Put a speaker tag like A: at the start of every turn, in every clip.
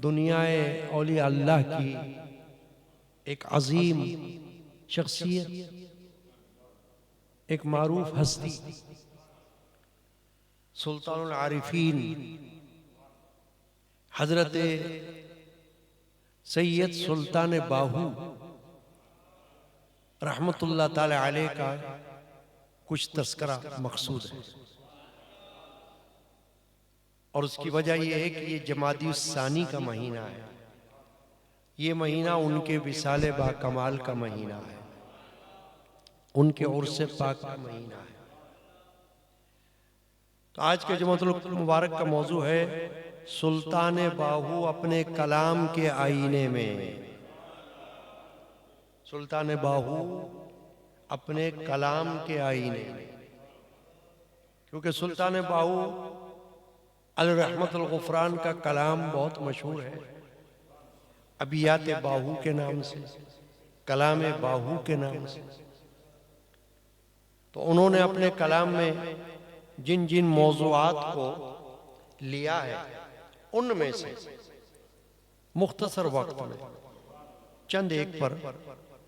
A: दुनियाए औलिया अल्लाह की एक अजीम शख्सियत, एक मारूफ हस्ती, सुल्तानुल आरिफीन हजरत सैयद सुल्तान बाहू रहमतुल्लाह ताला अलैह का कुछ तस्करा मकसूद है। और उसकी वजह यह है कि ये जमादी सानी का महीना है। ये महीना उनके विसाले बा कमाल का महीना है, उनके उर्स पाक का महीना है। तो आज के जुम्मतुल मुबारक का मौजू है सुल्तान बाहू अपने कलाम के आईने में। सुल्तान बाहू अपने कलाम के आईने में, क्योंकि सुल्तान बाहू अल रहमतुल गुफरान का कलाम बहुत मशहूर है, अबियात बाहू के नाम से, कलाम बाहू के नाम से। तो उन्होंने अपने कलाम में जिन जिन मौज़ूआत को लिया है उनमें से मुख्तसर वक्त में चंद एक पर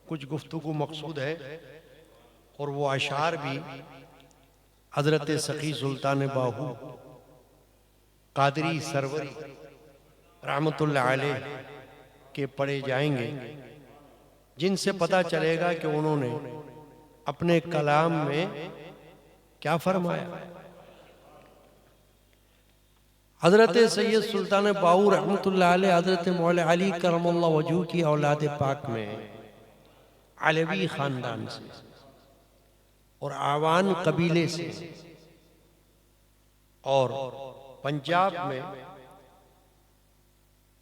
A: कुछ गुफ्तगू मकसूद है। और वो अशार भी हजरत सखी सुल्तान बाहू कादरी सरवरी रहमतुल्लाह अलैह के पढ़े जाएंगे, जिनसे पता चलेगा कि उन्होंने अपने कलाम में क्या फरमाया। हजरत सैयद सुल्तान बाहू रहमतुल्लाह अलैह हजरत मौला अली करमल्लाह वजहू की औलाद पाक में अलवी खानदान से और आवान कबीले से और पंजाब में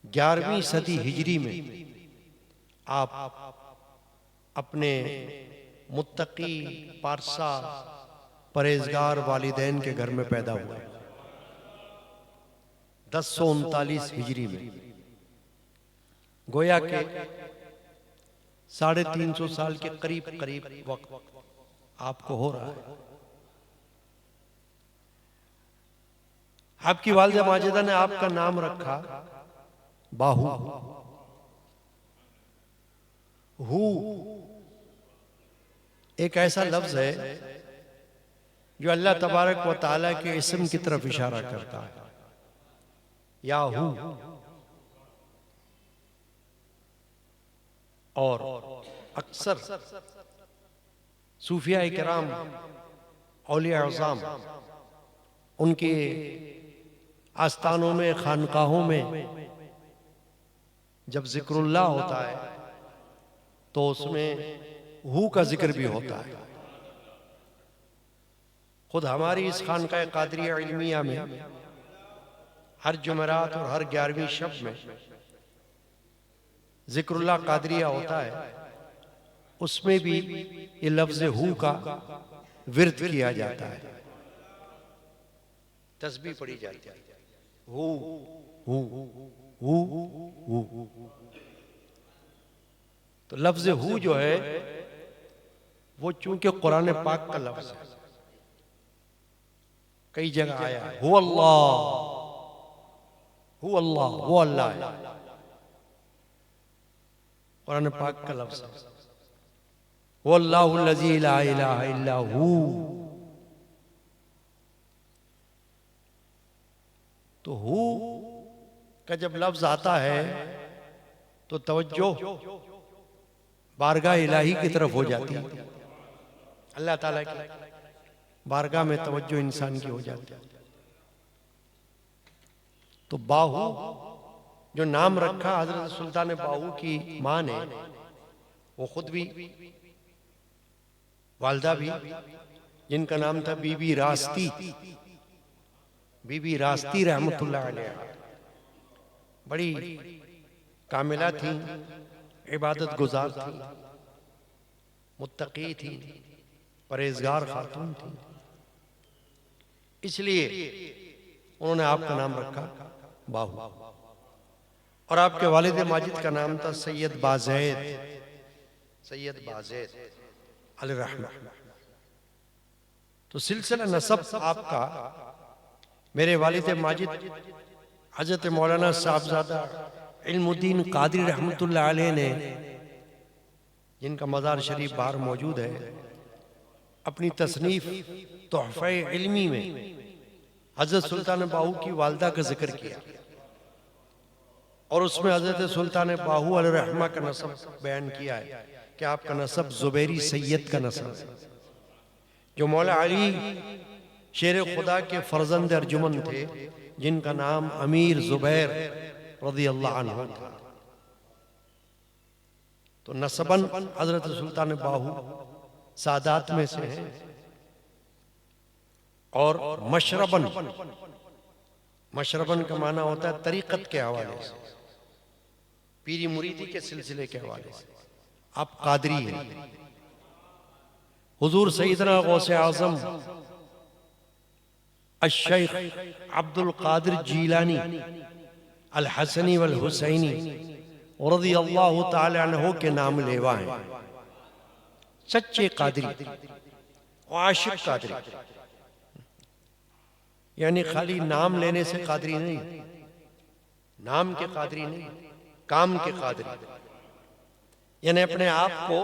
A: 11वीं सदी हिजरी में आप अपने मुत्तकी पारसा परहेजगार वालिदैन के घर में पैदा हुए 1039 हिजरी में। गोया के 350 साल के करीब करीब वक्त आपको हो रहा है। आपकी वालिदा माजिदा ने आपका नाम रखा बाहू। हु एक ऐसा लफ्ज है जो अल्लाह तबारक व तआला के इस्म की तरफ इशारा करता है, या हु। और अक्सर सूफिया इकराम औलिया अज़ाम उनके आस्थानों में खानकाहों में जब जिक्रुल्लाह होता है तो उसमें हु का जिक्र भी होता है। खुद हमारी इस खानकाह कादरिया इल्मिया में हर जुमेरात और हर 11वीं शब में जिक्रुल्लाह कादरिया होता है, उसमें भी ये लफ्ज हु का विर्द किया जाता है, तस्बीह पढ़ी जाती है। Who who who who. तो लफ्ज हु जो है वो चूंकि कुरान पाक का लफ्ज है, कई जगह आया है हु अल्लाह, हु अल्लाह, वो अल्लाह है, कुरान पाक का लफ्ज है। हु अल्लाहुल लज़ी ला इलाहा इल्ला हु। तो हु का जब लफ्ज आता है तो तवज्जो बारगाह इलाही की तरफ हो जाती है, अल्लाह ताला की बारगाह में तवज्जो इंसान की हो जाती है। तो बाहू जो नाम रखा हजरत सुल्तान बाहू की मां ने, वो खुद भी वालदा भी, जिनका नाम था बीबी रास्ती, बीबी रास्ती रहमतुल्लाह अलैहा, बड़ी कामिला थी, इबादत गुजार थी, मुत्तकी थी, परहेजगार खातून थी। इसलिए उन्होंने आपका नाम रखा बाहू। और आपके वालिद माजिद का नाम था सैयद बाज़ैद, सैयद बाज़ैद अलैहिर्रहमा। तो सिलसिला नसब आपका मेरे वालिद माजिद हजरत मौलाना साहबजादा इल्मुद्दीन कादरी रहमतुल्लाह अलैह ने, जिनका मज़ार शरीफ बाहर मौजूद है, अपनी तसनीफ तोहफ़े इल्मी में हज़रत सुल्तान बाहू की वालदा का जिक्र किया और उसमें हज़रत सुल्तान बाहू अलैहिर्रहमा का नसब बयान किया है कि आपका नसब ज़ुबैरी सैयद का नसब है, जो मौला अली शेर खुदा के फर्जंद अर्जुमन थे, जिनका नाम अमीर ज़ुबैर रज़ियल्लाहु अन्हु था। तो नसबन हज़रत सुल्तान बाहू सादात में से हैं और मशरबन, मशरबन का माना होता है तरीक़त के हवाले से, पीरी मुरीदी के सिलसिले के हवाले से आप कादरी हैं। हुजूर सैयदना गौसे आज़म अश-शेख अब्दुल कादिर जीलानी अल हसनी वल हुसैनी रज़ियल्लाहु ताला अन्हु के नाम लेवा हैं। सच्चे कादरी और आशिक कादरी, यानी खाली नाम लेने से कादरी नहीं, नाम के कादरी नहीं, काम के कादरी, यानी अपने आप को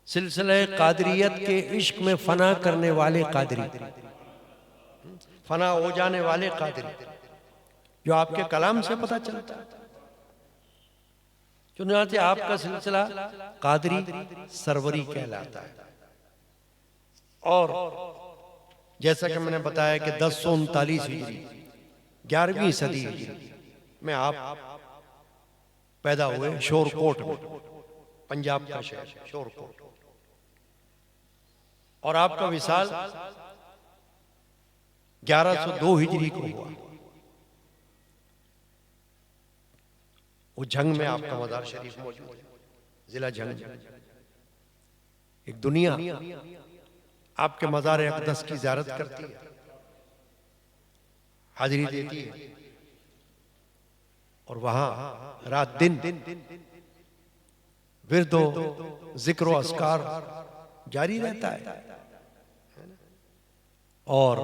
A: सिलसिले कादरियत के इश्क में फना करने वाले कादरी, फना हो जाने वाले कादरी, जो आपके कलाम से पता चलता है। चुनांचे आपका सिलसिला कादरी सरवरी कहलाता है। और जैसा कि मैंने बताया कि 1039 हिजरी 11वीं सदी हिजरी में आप पैदा हुए शोरकोट में, पंजाब का शहर शोरकोट, और आपका विसाल 1102 हिजरी को हुआ। वो जंग में आपका मज़ार शरीफ मौजूद है, जिला जंग। एक दुनिया आपके मज़ार अक़दस की ज़ियारत करती है, हाजिरी देती है, और वहां रात दिन विर्दो जिक्र व अस्कार जारी रहता है और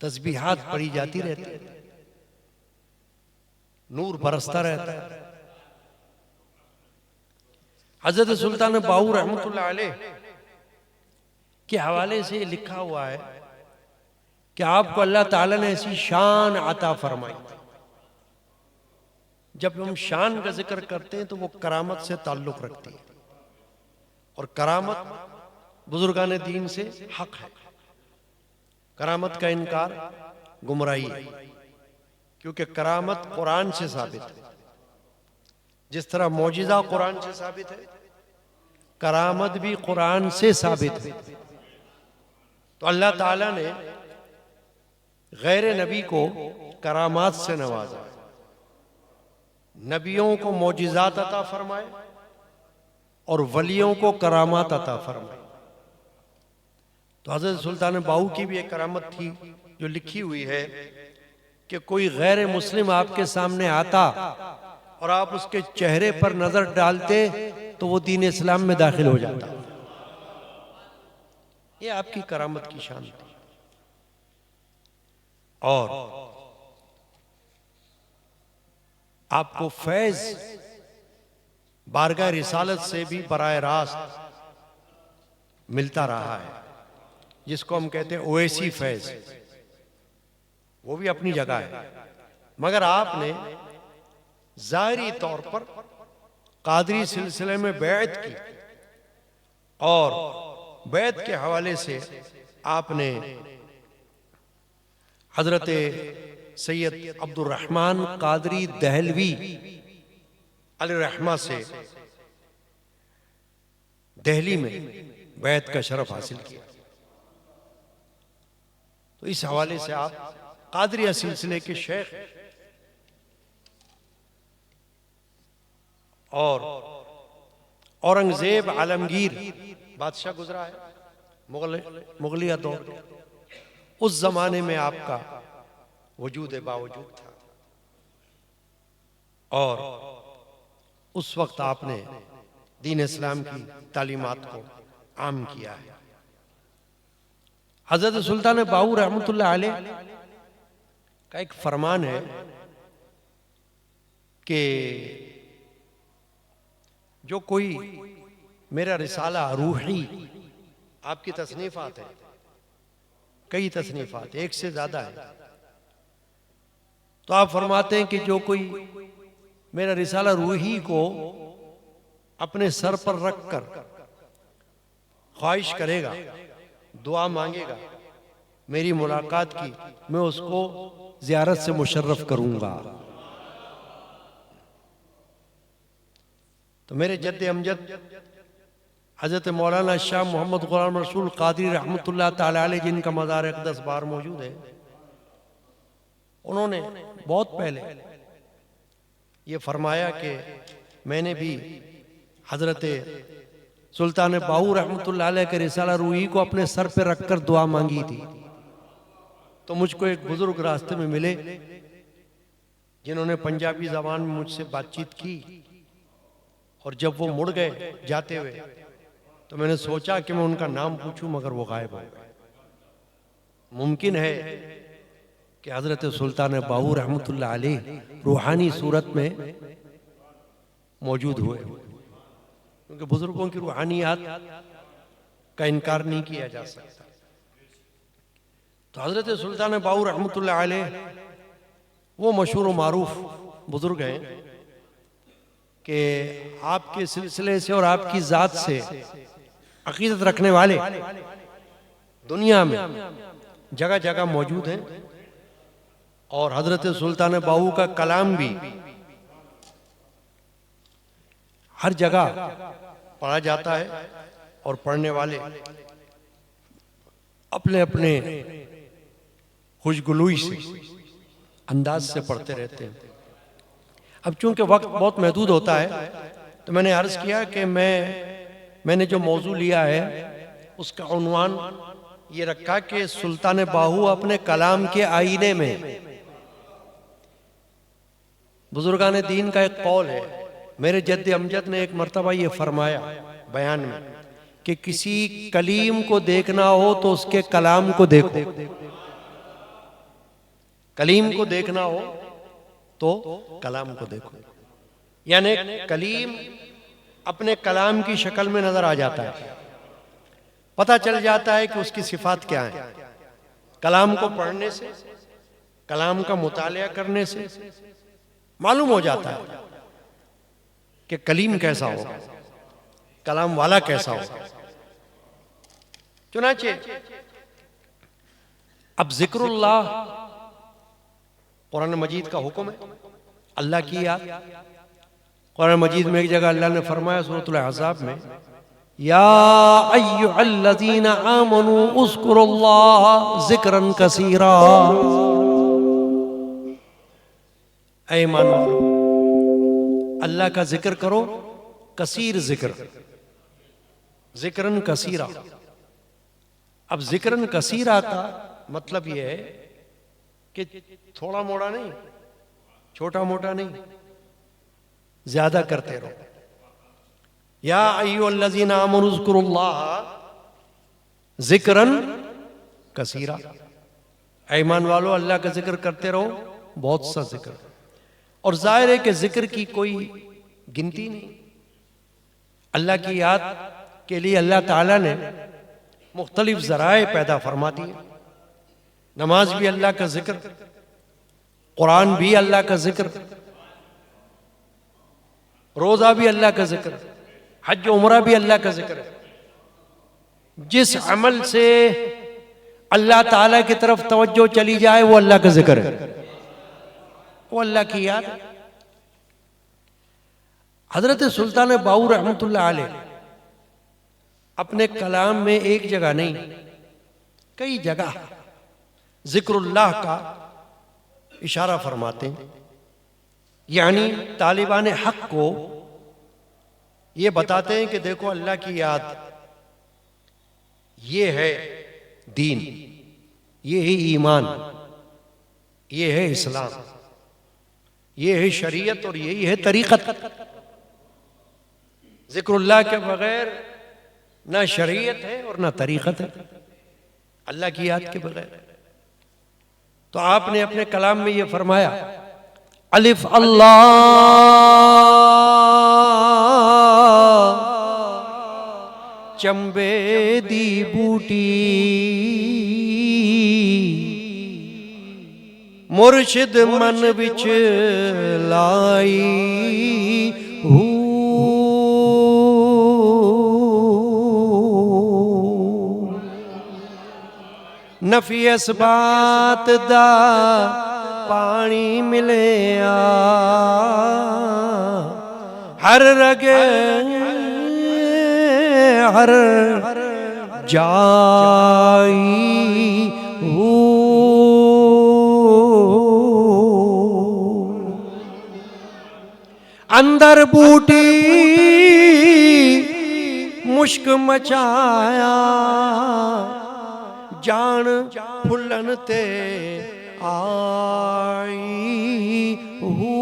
A: तस्बीहात पढ़ी जाती रहती है, नूर बरसता रहता है। हजरत सुल्तान बाहू रहमतुल्लाह अलैह के हवाले से लिखा हुआ है कि आपको अल्लाह ताला ने ऐसी शान अता फरमाई। जब हम शान का जिक्र करते हैं तो वो करामत से ताल्लुक रखती है, और करामत बुजुर्गान दीन से हक है। करामत का इनकार गुमराही है, क्योंकि करामत कुरान से साबित है। जिस तरह मौजिज़ा कुरान से साबित है, करामत भी कुरान से साबित है। तो अल्लाह ताला ने गैर नबी को करामात से नवाजा, नबियों को मौजिज़ात अता फरमाए और वलियों को करामात अता फरमाए। तो हज़रत सुल्तान बाहू की भी एक करामत थी जो लिखी हुई है कि कोई गैर मुस्लिम आपके सामने आता और आप उसके चेहरे पर नजर डालते तो वो दीन इस्लाम में दाखिल हो जाता। ये आपकी करामत की शान थी। और आपको फैज बारगाह रिसालत से भी बराह रास्त मिलता रहा है, जिसको हम कहते हैं ओवैसी फैज, वो भी अपनी जगह है। मगर आपने ज़ाहिरी तौर पर कादरी सिलसिले में बैत की, और बैत के हवाले से आपने हजरत सैयद अब्दुल रहमान कादरी दहलवी अलैहिर्रहमा से दिल्ली में बैत का शरफ हासिल किया। तो इस हवाले से आप कादरिया सिलसिले के शेख। और औरंगजेब आलमगीर बादशाह गुजरा है मुगलिया दौर, उस जमाने में आपका वजूद बावजूद था, और उस वक्त आपने दीन इस्लाम की तालीमात को आम किया है। हजरत सुल्तान बाहू रहमतुल्लाह अलैह का एक फरमान है कि जो कोई मेरा रिसाला रूही, आपकी तसनीफात है, कई तसनीफात, एक से ज्यादा है, तो आप फरमाते हैं कि जो कोई मेरा रिसाला रूही को अपने सर पर रखकर ख्वाहिश करेगा, दुआ मांगेगा मेरी मुलाकात की, मैं उसको जियारत से मुशर्रफ करूंगा। तो मेरे जद्द अमजद हजरत मौलाना शाह मोहम्मद गुलाम रसूल कादरी रहमतुल्लाह ताला अलैह, जिनका मज़ार अक़दस बार मौजूद है, उन्होंने बहुत पहले ये फरमाया कि मैंने भी हजरत सुल्तान बाहू रहमतुल्लाह अलैह के रिसाला रूही को अपने सर पे रखकर दुआ मांगी थी। तो मुझको एक बुजुर्ग रास्ते में मिले जिन्होंने पंजाबी जबान में मुझसे बातचीत की, और जब वो मुड़ गए जाते हुए तो मैंने सोचा कि मैं उनका नाम पूछूं, मगर वो गायब हो गए। मुमकिन है कि हजरत सुल्तान बाहू रहमतुल्लाह अलैह रूहानी सूरत में मौजूद हुए, क्योंकि बुजुर्गों की रूहानियात का इनकार नहीं किया जा सकता। तो हजरत सुल्तान बाहू रहमतुल्लाह अलैह वो मशहूर व मारूफ बुजुर्ग हैं कि आपके सिलसिले से और आपकी जात से अकीदत रखने वाले दुनिया में जगह जगह मौजूद हैं, और हजरत सुल्तान बाहू का कलाम भी हर जगह पढ़ा जाता है, और पढ़ने वाले अपने अपने खुशगुलूई से अंदाज से पढ़ते रहते हैं। अब चूंकि वक्त बहुत महदूद होता है, तो मैंने अर्ज किया कि मैंने जो मौजू लिया है उसका उन्वान ये रखा कि सुल्तान बाहू अपने कलाम के आईने में। बुजुर्गान दीन का एक कौल है, मेरे जद्द अमजद ने एक मर्तबा ये फरमाया बयान में कि किसी कलीम को देखना हो तो उसके कलाम को देखो, कलीम को देखना हो तो कलाम को देखो। यानी कलीम अपने कलाम की शक्ल में नजर आ जाता है, पता चल जाता है कि उसकी सिफात क्या है। कलाम को पढ़ने से, कलाम का मुतालिया करने से मालूम हो जाता है कि कलीम कैसा होगा, कलाम वाला कैसा होगा। चुनाचे अब जिक्रुल्लाह कुरान मजीद का हुक्म है, अल्लाह की याद। कुरान मजीद में एक जगह अल्लाह ने फरमाया सूरतुल अहज़ाब में, या अय्युहल्लज़ीना आमनू उज़्कुरुल्लाह ज़िक्रन कसीरा, ऐ ईमान वालो अल्लाह का जिक्र करो, कसीर जिक्र, जिक्रन कसीरा। अब जिक्रन कसीरा का मतलब यह है कि थोड़ा मोड़ा नहीं, छोटा मोटा नहीं, ज्यादा करते रहो। या अय्युहल्लज़ीना आमनू उज़्कुरुल्लाह ज़िक्रन कसीरा, ईमान वालो अल्लाह का जिक्र करते रहो, बहुत सा जिक्र। और जाहिर है कि जिक्र की कोई गिनती नहीं। अल्लाह की याद के लिए अल्लाह ताला ने मुख्तलिफ ज़राए पैदा फरमा दिए। नमाज भी अल्लाह का जिक्र, कुरान भी अल्लाह का जिक्र, रोजा भी अल्लाह का जिक्र, हज उमरा भी अल्लाह का जिक्र। जिस अमल से अल्लाह ताला की तरफ तवज्जो चली जाए वो अल्लाह का जिक्र है, वो अल्लाह की याद। हजरत सुल्तान बाहू रहमतुल्लाह अलैह अपने कलाम में एक जगह नहीं, कई जगह जिक्रुल्लाह का इशारा फरमाते हैं। यानी तालिबान हक को ये बताते हैं कि देखो अल्लाह की याद ये है दीन, ये है ईमान, ये है इस्लाम, ये है शरीयत और यही है तरीक़त। जिक्रुल्लाह के बगैर ना शरीयत है और ना तरीक़त है, अल्लाह की याद के बगैर। तो आपने अपने कलाम में ये फरमाया, अलिफ अल्लाह चंबे दी बूटी मुर्शिद मन विच लाई हू नफी इस बात दा पानी मिलिया हर रगे हर जाई हू अंदर बूटी मुश्क मचाया जान फुलन ते आई हू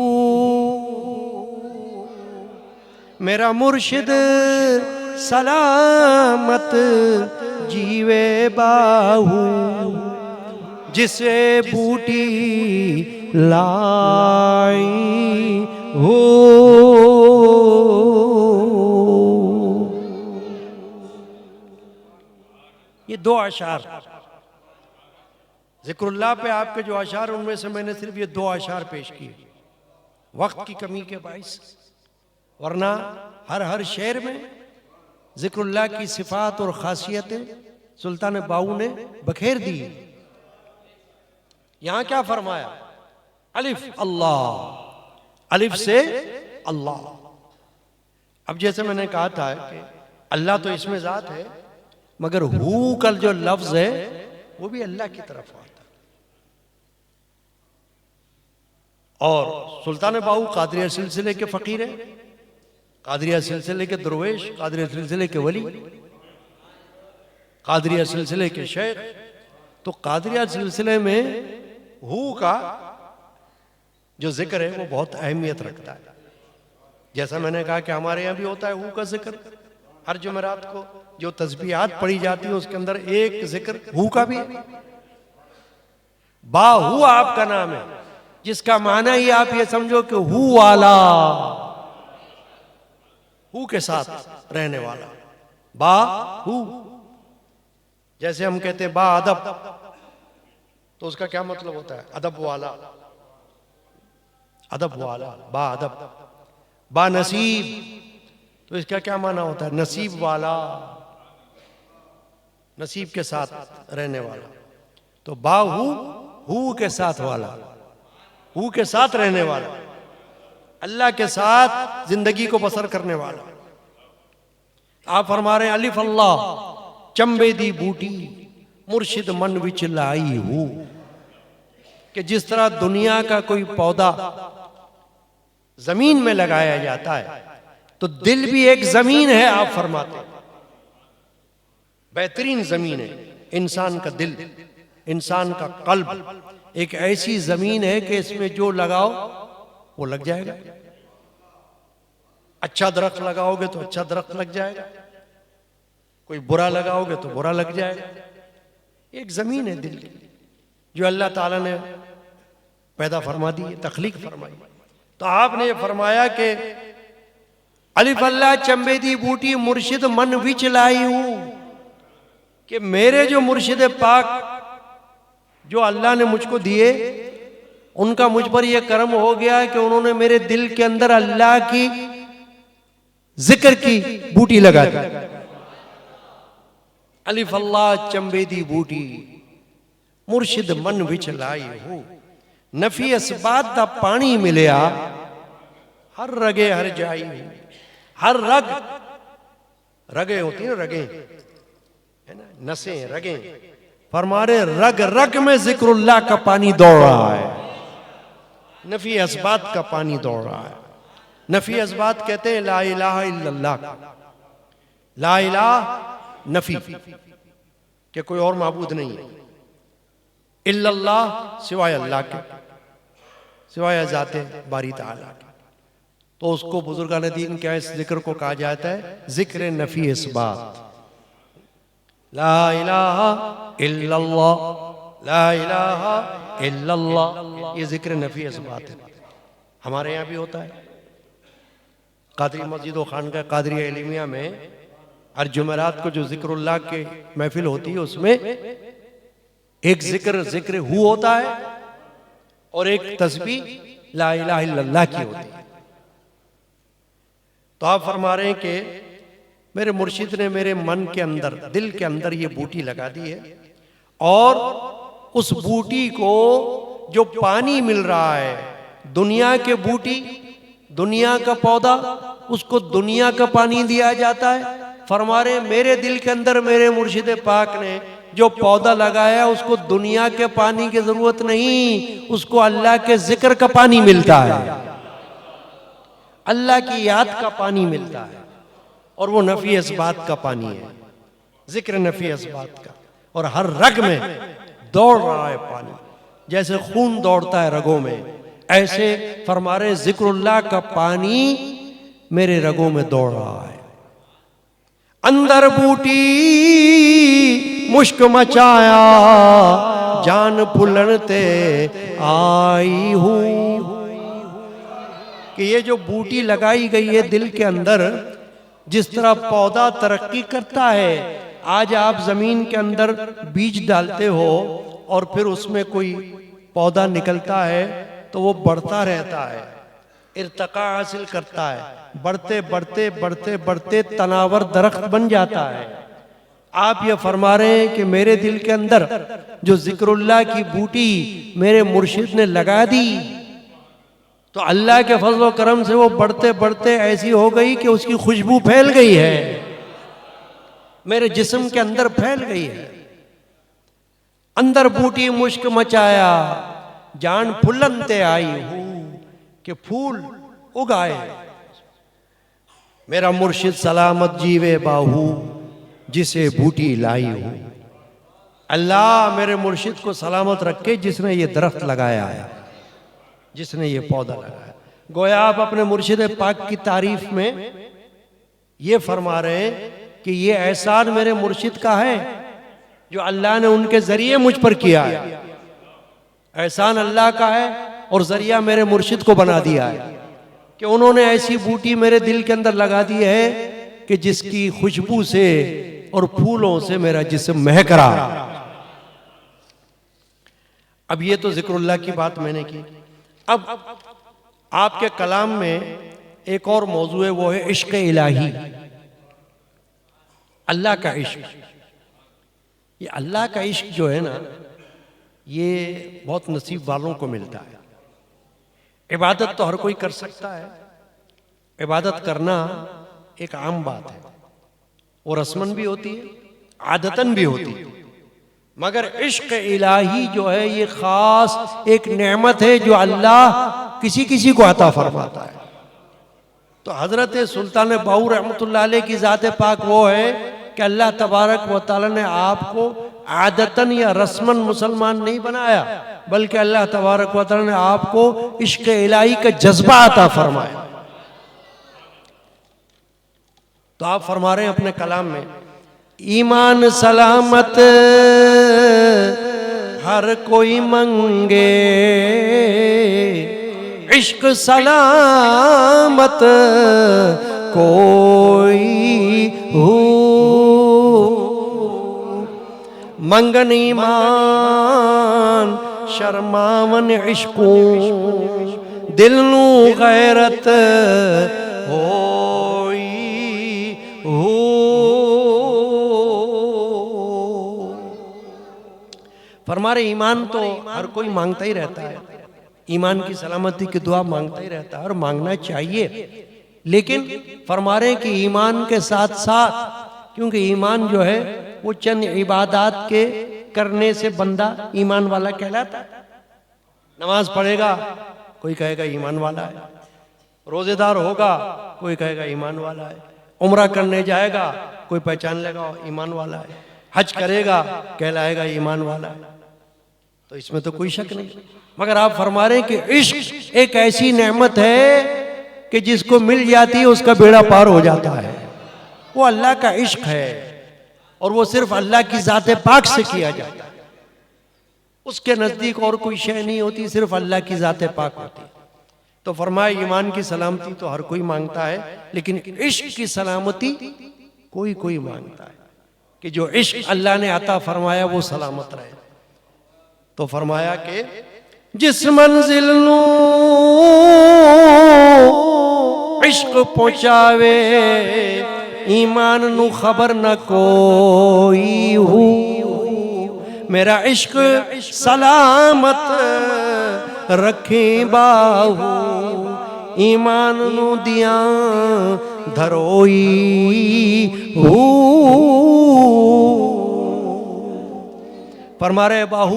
A: मेरा मुर्शिद सलामत जीवे बाहू जिसे बूटी लाई हो। ये दो अशार जिक्रुल्लाह पे आपके जो अशार उनमें से मैंने सिर्फ ये दो अशार पेश किए वक्त की कमी के बाइस, वरना हर शेर में जिक्रुल्लाह की सिफात और खासियतें सुल्तान बाऊ ने बखेर दी। यहां क्या फरमाया? अलिफ अल्लाह, अलिफ से अल्लाह। अब जैसे मैंने कहा था कि अल्लाह तो इसमें जात है, मगर हू का जो लफ्ज है वो भी अल्लाह की तरफ आता है। और सुल्तान बाऊ कादरिया सिलसिले के फकीर है, कादरिया सिलसिले के दरवेश, कादरिया सिलसिले के वली, कादरिया सिलसिले के शेख। तो कादरिया सिलसिले में हू का जो जिक्र है वो बहुत अहमियत रखता है। जैसा मैंने कहा कि हमारे यहाँ भी होता है हू का जिक्र, हर जुमेरात को जो तस्बीहात पढ़ी जाती है उसके अंदर एक जिक्र हू का भी है। बाहू आपका नाम है, जिसका माना ही आप ये समझो कि हू वाला, हू के साथ रहने वाला। बा हू, जैसे हम कहते हैं बा अदब, तो उसका क्या मतलब होता है? अदब वाला, अदब वाला, बा अदब। बा नसीब, तो इसका क्या माना होता है? नसीब वाला, नसीब के साथ रहने वाला। तो बा हू के साथ वाला, हू के साथ रहने वाला, अल्लाह के साथ जिंदगी को बसर करने वाला। आप फरमा रहे हैं अलिफ अल्लाह चंबे दी बूटी मुर्शिद मन विच लाई हूं, कि जिस तरह दुनिया का कोई पौधा जमीन में लगाया जाता है, तो दिल भी एक जमीन है। आप फरमाते हैं बेहतरीन जमीन है इंसान का दिल, इंसान का कल्ब एक ऐसी जमीन है कि इसमें जो लगाओ वो लग जाएगा। अच्छा दरख्त लगाओगे तो अच्छा दरख्त लग जाएगा, कोई बुरा लगाओगे तो बुरा लग जाएगा। एक जमीन है दिल की, जो अल्लाह ताला ने पैदा फरमा दी है, तख्लीक फरमाई। तो आपने ये फरमाया कि अलिफ अल्लाह चंबे दी बूटी मुर्शिद मन विच लाई हूं, कि मेरे जो मुर्शिद पाक जो अल्लाह ने मुझको दिए, उनका मुझ पर यह कर्म हो गया कि उन्होंने मेरे दिल के अंदर अल्लाह की जिक्र की बूटी लगा दी। अलिफ अल्लाह चंबे दी बूटी मुर्शिद मन विच लाई हूं, नफी असबात दा पानी मिलिया हर रगे हर जाई। हर रग, रगे होती है ना, रगे है ना, नसें रगे। फरमारे रग रग में जिक्रुल्लाह का पानी दौड़ रहा है, नफी असबात का पानी दौड़ रहा है। नफी असबात कहते हैं ला इलाहा इल्लल्लाह, ला इलाहा नफी कि कोई और माबूद नहीं है, इल्लल्लाह सिवाय अल्लाह के, सिवाय ज़ाते बारी ताला के। तो उसको बुजुर्गान दीन क्या इस जिक्र को कहा जाता है? जिक्र नफी इसबात। ला इलाहा इल्लल्लाह, ला इलाहा इल्लल्लाह, ये जिक्र नफी इसबात है। हमारे यहाँ भी होता है। कादरी मस्जिद व खानका कादरी इल्मिया में हर जुमेरात को जो जिक्रुल्लाह के महफिल होती है उसमें एक जिक्र हु होता है और एक तस्बीह ला इलाहा इल्लल्लाह की होती है। तो आप फरमा रहे हैं कि मेरे मुर्शिद ने मेरे मन के अंदर, दिल के अंदर ये बूटी लगा दी है, और उस बूटी को जो पानी मिल रहा है, दुनिया के बूटी, दुनिया का पौधा, उसको दुनिया का पानी दिया जाता है। फरमा रहे मेरे दिल के अंदर मेरे मुर्शिद पाक ने जो पौधा लगाया उसको दुनिया के पानी की जरूरत नहीं, उसको अल्लाह के जिक्र का पानी मिलता है, अल्लाह की याद का पानी मिलता है, और वो नफी इस्बात का पानी है, जिक्र नफी इस्बात का। और हर रग में दौड़ रहा है पानी, जैसे खून दौड़ता है रगों में, ऐसे फरमा रहे जिक्रुल्लाह का पानी मेरे रगों में दौड़ रहा है। अंदर बूटी मुश्क मचाया, जान फुलनते आई हूं। कि ये जो बूटी लगाई गई है दिल के अंदर, जिस तरह पौधा तरक्की करता है, आज आप जमीन के अंदर बीज डालते हो और फिर उसमें कोई पौधा निकलता है तो वो बढ़ता रहता है, इर्तका हासिल करता है, बढ़ते बढ़ते बढ़ते बढ़ते तनावर दरख्त बन जाता है। आप ये फरमा रहे हैं कि मेरे दिल के अंदर जो जिक्रुल्लाह की बूटी मेरे मुर्शिद ने लगा दी, तो अल्लाह के फजल व करम से वो बढ़ते बढ़ते ऐसी हो गई कि उसकी खुशबू फैल गई है, मेरे जिस्म के अंदर फैल गई है। अंदर बूटी मुश्क मचाया, जान फुलनते आई हूं, कि फूल उगाए। मेरा मुर्शिद सलामत जीवे बाहू, जिसे बूटी लाई हूं। अल्लाह मेरे मुर्शिद को सलामत रखे जिसने ये दरख्त लगाया है, जिसने ये पौधा लगाया। गोया आप अपने मुर्शिद पाक की तारीफ में ये फरमा रहे हैं कि ये एहसान मेरे मुर्शिद का है जो अल्लाह ने उनके जरिए मुझ पर किया है। एहसान अल्लाह का है और जरिया मेरे मुर्शिद को बना दिया है कि उन्होंने ऐसी बूटी मेरे दिल के अंदर लगा दी है कि जिसकी खुशबू से और फूलों से मेरा जिस्म महक रहा। अब ये तो जिक्रुल्लाह की बात मैंने की। अब आपके कलाम में एक और मौजू है, वो है इश्क इलाही, अल्लाह का इश्क। ये अल्लाह का इश्क जो है ना, ये बहुत नसीब वालों को मिलता है। इबादत तो हर कोई कर सकता है, इबादत करना एक आम बात है, वो रस्मन भी होती है, आदतन भी होती है, मगर इश्क इलाही जो है ये खास एक नेमत है जो अल्लाह किसी किसी को अता फरमाता है। तो हजरत सुल्तान बाहू रहमतुल्लाह अलैह की ज़ात पाक वो है कि अल्लाह तबारक व तआला ने आपको आदतन या रस्मन मुसलमान नहीं बनाया, बल्कि अल्लाह तबारक व तआला ने आपको इश्क इलाही का जज्बा अता फरमाया। तो आप फरमा रहे हैं अपने कलाम में, ईमान सलामत हर कोई मंगे, इश्क सलामत कोई हो, मंगन ईमान शर्मावन इश्को, दिल नू गैरत होई हो। फरमा रहे ईमान तो हर कोई मांगता ही रहता है, ईमान की सलामती की दुआ मांगता ही रहता है और मांगना चाहिए, लेकिन फरमा रहे कि ईमान के साथ साथ, क्योंकि ईमान जो है वो चंद इबादत के करने से बंदा ईमान वाला कहलाता है। नमाज पढ़ेगा कोई कहेगा ईमान वाला है, रोजेदार होगा कोई कहेगा ईमान वाला है, उम्रा करने जाएगा कोई पहचान लेगा ईमान वाला है, हज करेगा कहलाएगा ईमान वाला है। तो इसमें तो कोई शक नहीं। मगर आप फरमा रहे हैं कि इश्क एक ऐसी नेमत है कि जिसको मिल जाती है उसका बेड़ा पार हो जाता है। वो अल्लाह का इश्क है और वो सिर्फ अल्लाह की ज़ात पाक से किया जाता है। उसके नजदीक और कोई शय नहीं होती, सिर्फ अल्लाह की ज़ात पाक होती है। तो फरमाया ईमान की सलामती तो हर कोई मांगता है, लेकिन इश्क की सलामती कोई कोई मांगता है कि जो इश्क अल्लाह ने अता फरमाया वो सलामत रहे। तो फरमाया कि जिस मंजिल नू इश्क पहुंचावे ईमान नू खबर न कोई हो, मेरा इश्क सलामत रखे बाहू ईमान नू दिया धरोई हो। फरमा रहे बाहू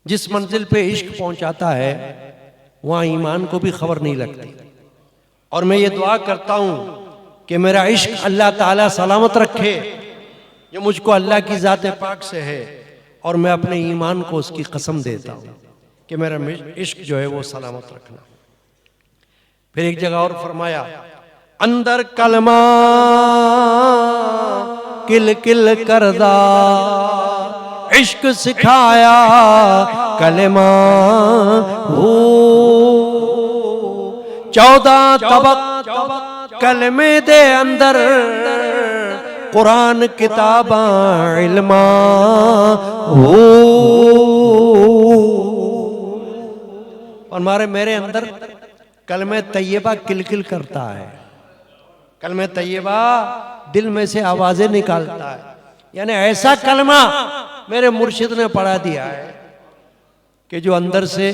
A: जिस मंजिल पे इश्क पहुंचाता है वहां ईमान को भी खबर नहीं लगती। और मैं ये दुआ करता हूं कि मेरा इश्क अल्लाह ताला सलामत रखे, जो मुझको अल्लाह की ज़ात पाक से है, और मैं अपने ईमान को उसकी कसम देता हूं कि मेरा इश्क जो है वो सलामत रखना। फिर एक जगह और फरमाया अंदर कलमा किल किल करदा इश्क सिखाया कलमा हो। 14 तबक कलमे दे अंदर कुरान किताबा इल्मा हो। और मारे मेरे अंदर कलमे तैयबा किलकिल करता है। कलमे तैयबा दिल में से आवाजें निकालता है, यानी ऐसा कलमा मेरे मुर्शिद ने पढ़ा दिया है कि जो अंदर से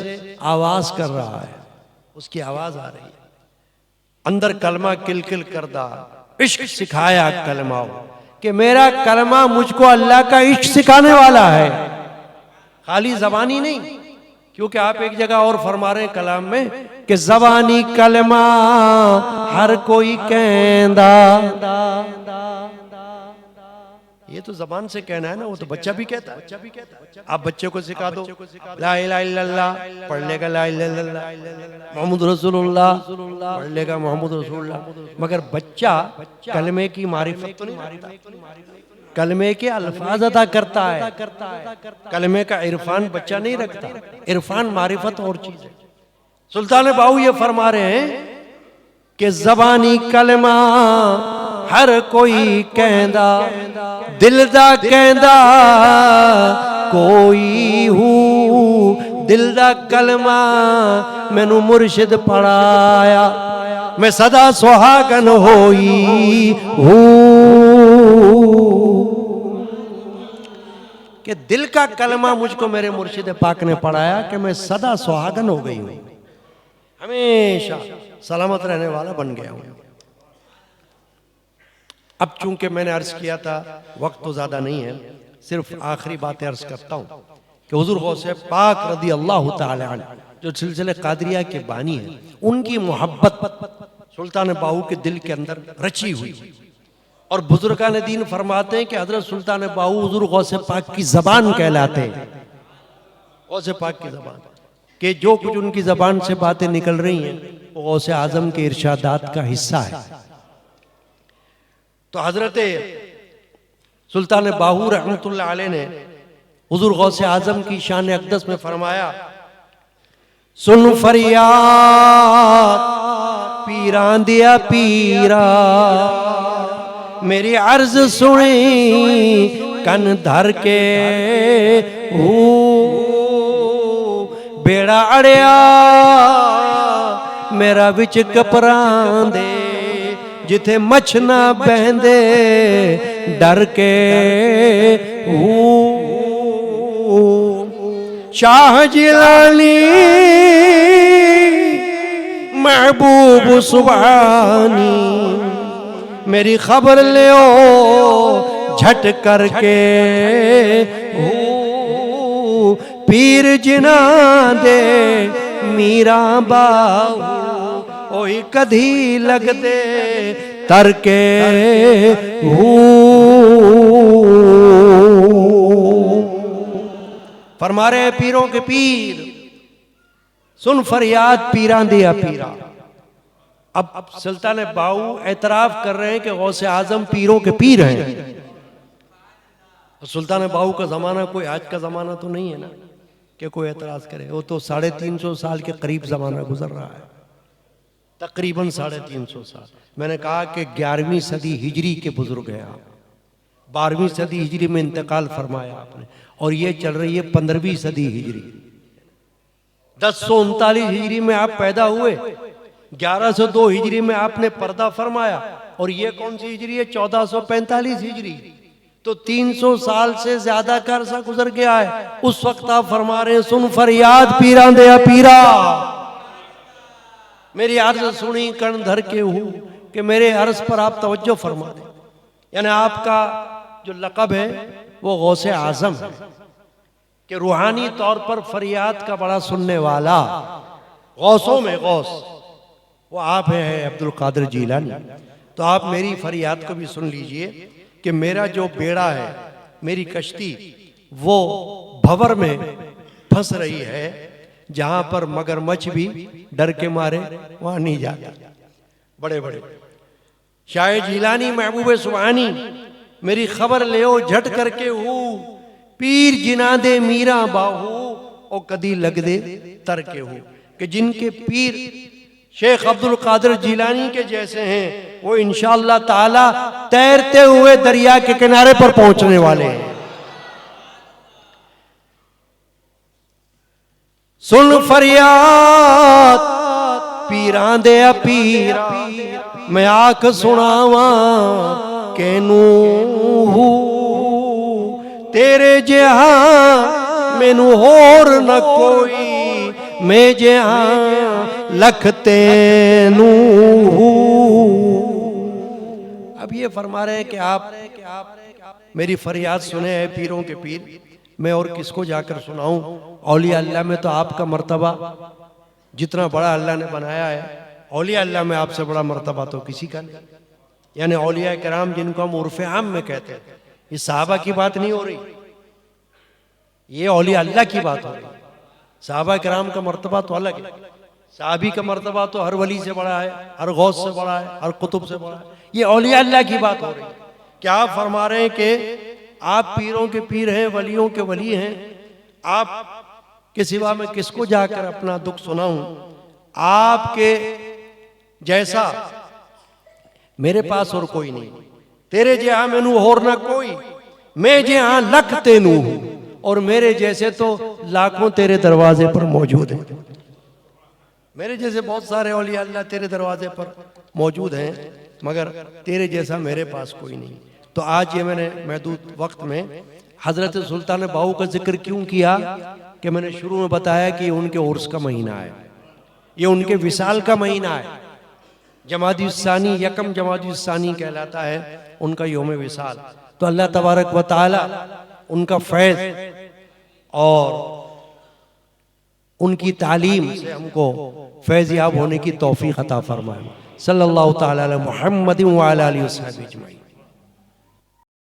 A: आवाज कर रहा है, उसकी आवाज आ रही है। अंदर कलमा किलकिल करदा इश्क सिखाया कलमा, कि मेरा कलमा मुझको अल्लाह का इश्क सिखाने वाला है, खाली जबानी नहीं। क्योंकि आप एक जगह और फरमा रहे हैं कलाम में कि जबानी कलमा हर कोई कहंदा, ये तो जबान से कहना है ना, वो तो बच्चा भी कहता है। आप बच्चे को सिखा दो ला इलाहा इल्लल्लाह, पढ़ लेगा ला इलाहा इल्लल्लाह, मोहम्मद रसूलुल्लाह पढ़ लेगा मोहम्मद रसूलुल्लाह, मगर बच्चा कलमे की मारिफत तो नहीं रखता, कलमे के अल्फाज अदा करता है। कलमे का इरफान बच्चा नहीं रखता, इरफान मारिफत और चीज है। सुल्तान बाहू ये फरमा रहे हैं कि जबानी कलमा हर कोई कहंदा, दिल दा कहंदा कोई हूँ। दिल दा कलमा मैनू मुर्शिद पढ़ाया, मैं सदा सुहागन होई हूँ। कि दिल का कलमा मुझको मेरे मुर्शिद पाक ने पढ़ाया कि मैं सदा सुहागन हो गई हूँ, हमेशा सलामत रहने वाला बन गया हूँ। अब चूंकि मैंने अर्ज किया था, वक्त तो ज्यादा नहीं है, सिर्फ आखिरी बातें अर्ज करता हूँ कि हुजूर गौसे पाक रदी अल्लाह ताला अन्हु जो सिलसिले कादरिया के बानी है, उनकी मोहब्बत सुल्तान बाहू के दिल के अंदर रची हुई। और बुजुर्गान दीन फरमाते हैं कि हजरत सुल्तान बाहू हुजूर गौसे पाक की जबान कहलाते हैं। गौसे पाक की जबान कि जो कुछ उनकी जबान से बातें निकल रही हैं वो गौसे आजम के इरशादात का हिस्सा है। तो हजरत सुल्तान बाहू रहमतुल्लाह अलैह ने हुजूर गौसे आजम की शान अक़दस में फरमाया, सुन फरियाद पीरा दिया पीरा, मेरी अर्ज सुनी कन धर के हो। बेड़ा अड़िया मेरा विच कपरां दे, जिथे मछ ना बहंदे डर के हो। शाह जिलानी महबूब सुभानी, मेरी खबर ले झट करके हो। पीर जिना दे मीरा बाहू, ओही कधी लगते तरके हो। फरमा रहे पीरों के पीर, सुन फरियाद पीरा दिया पीरा। अब सुल्तान बाहू एतराफ कर रहे हैं कि गौसे आजम पीरों के पीर हैं। सुल्तान बाहू का जमाना कोई आज का जमाना तो नहीं है ना, कि कोई एतराज करे। वो तो 350 साल के करीब जमाना गुजर रहा है, तकरीबन 350 साल। मैंने कहा कि 11वीं सदी हिजरी के बुजुर्ग हैं आप, 12वीं सदी हिजरी में इंतकाल फरमाया आपने, और ये चल रही है 15वीं सदी हिजरी। 1039 हिजरी में आप पैदा हुए, 1102 हिजरी में आपने पर्दा फरमाया, और ये कौन सी हिजरी है? 1445 हिजरी। तो 300 साल से ज्यादा का अरसा गुजर गया है। उस वक्त आप फरमा रहे हैं, सुन फरियाद पीरा दे पीरा, मेरी अर्ज सुनी कर्ण धर के हूं, कि मेरे अर्ज पर आप तवज्जो फरमा दें। यानी आपका जो लक़ब है वो गौसे आजम है, कि रूहानी तौर पर फरियाद का बड़ा सुनने वाला, गौसों में गौस वो आप हैं अब्दुल कादिर जीलानी। तो आप मेरी फरियाद को भी सुन लीजिए कि मेरा जो बेड़ा है, मेरी कश्ती, वो भंवर में फंस रही है, जहां पर मगरमच्छ भी डर के मारे वहां नहीं जाता। बड़े बड़े शायर जीलानी महबूब सुबहानी, मेरी खबर ले झट करके हूँ, पीर जिना दे मीरा बाहू ओ कदी लग दे तर के हूँ। कि जिनके पीर शेख अब्दुल कादिर जीलानी के जैसे हैं, वो इंशाअल्लाह ताला तैरते हुए दरिया के किनारे पर पहुंचने वाले हैं। सुन फरियाद पीरां दे पीरा, मैं आख सुनावा केनू, तेरे जिहा मैनू होर न कोई, मैं जिहा लख तेनू। अब ये फरमा रहे हैं कि आप मेरी फरियाद सुने हैं पीरों के पीर, मैं और किसको जाकर सुनाऊं? औलिया अल्लाह में तो आपका मर्तबा जितना बड़ा अल्लाह ने बनाया है, औलिया अल्लाह में आपसे बड़ा मर्तबा तो किसी का नहीं। यानी औलिया कराम जिनको हम उर्फ़े आम में कहते हैं, ये सहाबा की बात नहीं हो रही, ये औलिया अल्लाह की बात हो रही। सहाबा कराम का मर्तबा तो अलग है, सहाबी का मर्तबा तो हर वली से बड़ा है, हर गौस से बड़ा है, हर कुतुब से बड़ा है। ये औलिया अल्लाह की बात हो रही है। क्या आप फरमा रहे हैं कि आप पीरों के पीर हैं, वलियों के वली हैं, आप के सिवा मैं किसको जाकर अपना दुख सुनाऊं? आपके जैसा मेरे पास और कोई नहीं, तेरे जहां मैनू होर ना कोई, मैं जहां लख तेनू हूं, और मेरे जैसे तो लाखों तेरे दरवाजे पर मौजूद हैं। मेरे जैसे बहुत सारे औलिया अल्लाह तेरे दरवाजे पर मौजूद हैं, मगर तेरे जैसा मेरे पास कोई नहीं। तो आज ये मैंने महदूद वक्त में हजरत सुल्तान बाहू का जिक्र क्यों किया कि मैंने शुरू में बताया कि उनके उर्स का महीना है, ये उनके विसाल का महीना है। जमादी-उस-सानी, यकम जमादी-उस-सानी कहलाता है उनका योम विसाल। तो अल्लाह तबारक व तआला उनका फैज़ और उनकी तालीम से हमको फैज़ याब होने की तौफीक अता फरमाए। सल्लल्लाहु तआला अला मुहम्मदिन व अला आलिहि व सहबिहि अजमईन।